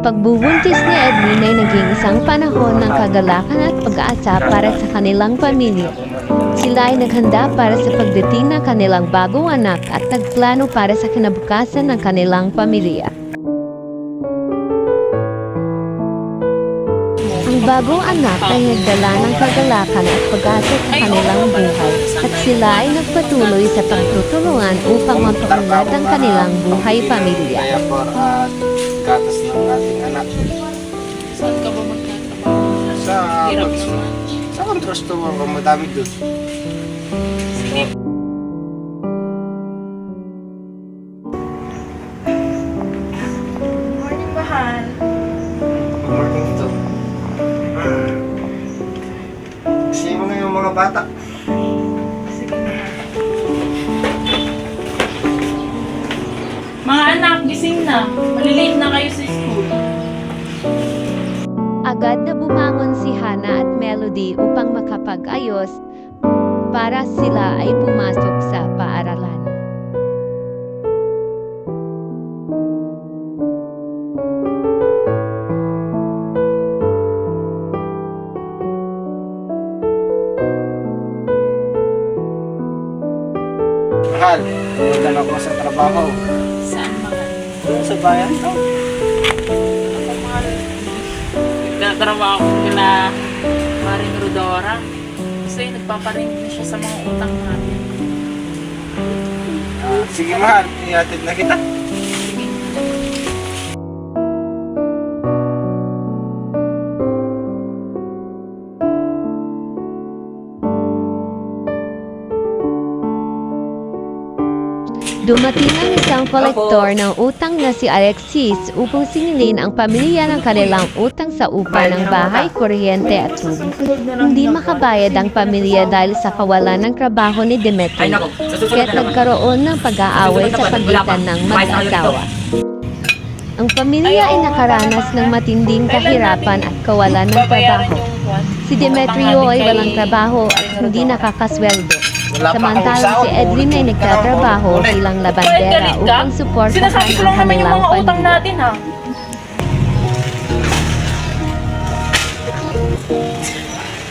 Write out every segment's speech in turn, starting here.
Ang pagbubuntis ni Edwin ay naging isang panahon ng kagalakan at pag-asa para sa kanilang pamilya. Sila ay naghanda para sa pagdating ng kanilang bagong anak at nagplano para sa kinabukasan ng kanilang pamilya. Ang bagong anak ay nagdala ng kagalakan at pag-asa sa kanilang buhay at sila ay nagpatuloy sa pagtutulungan upang mapaunlad ang kanilang buhay pamilya. Gatas ng ating anak. Saan ka ba magtatrabaho? Hirap naman. Sa contrast to, madami doon. Sige. Morning, mahal. Good morning to. Kasi mo na yung mga bata. Sige, mahal. Mga anak, gising na. Malilate na kayo sa school. Agad na bumangon si Hannah at Melody upang makapag-ayos para sila ay pumasok sa paaralan. Mahal, magdan ako sa trabaho. Saan mga? Sa bayan to. Ako mahal. Nagtatrabaho ko nila Maring Rodora. Kasi nagpaparing na siya sa mga utang natin. Sige mahal, ihatid na kita. Sige. Dumating ang isang kolektor ng utang na si Alexis upang singilin ang pamilya ng kanilang utang sa upa ng bahay, kuryente at tubig. Hindi makabayad ang pamilya dahil sa kawalan ng trabaho ni Demetrio, kaya't nagkaroon ng pag-aaway sa pagitan ng mag-asawa. Ang pamilya ay nakaranas ng matinding kahirapan at kawalan ng trabaho. Si Demetrio ay walang trabaho at hindi nakakasweldo. Samantalang si Edwin ay nagtatrabaho bilang labandera upang suportahan Sinasabi ko ang lang naman yung kanilang mga utang pamilya. natin ha.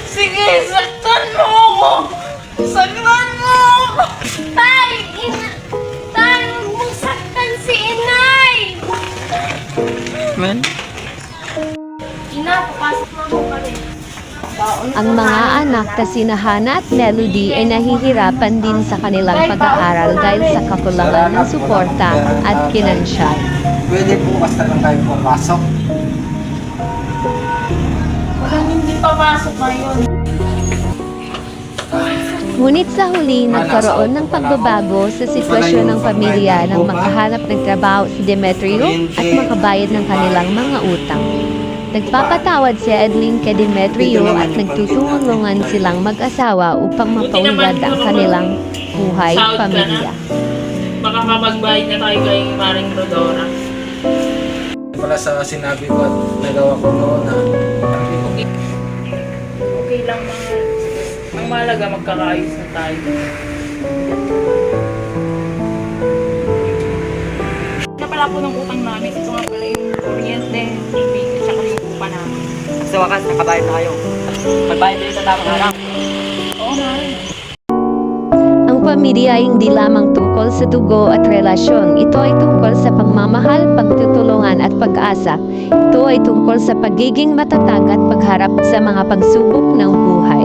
Sige, saktan mo ako! Saktan mo ako! Tay! Tay! Huwag mong saktan si Inay! Man? Ina, papasok mo ako pa rin. Ang mga anak na sina Hannah at Melody ay nahihirapan din sa kanilang pag-aaral dahil sa kakulangan ng suporta at pinansyal. Pwede bukas na lang tayo pumasok. Walang hindi papasok ngayon. Ngunit sa huli, nagkaroon ng pagbabago sa sitwasyon ng pamilya nang makahanap ng trabaho si Demetrio at makabayad ng kanilang mga utang. Nagpapatawad si Edwin kay Demetrio at nagtutulungan silang mag-asawa upang mapaunlad ang kanilang buhay pamilya. Baka mapagbayad na tayo kay Maring Rodora. Pala sa sinabi ko at nagawa ko noon na Okay lang mga. Ang mahalaga magkakaayos na tayo. Na pala po ng utang namin. Ito nga pala yung kuryente, tubig, at saka yung upa namin. Sa wakas, nakabayad na kayo. Magbayad din sa tamang araw. Oo nga. Ang pamilya ay hindi lamang tungkol sa dugo at relasyon. Ito ay tungkol sa pagmamahal, pagtutulungan at pag-asa. Ito ay tungkol sa pagiging matatag at pagharap sa mga pagsubok ng buhay.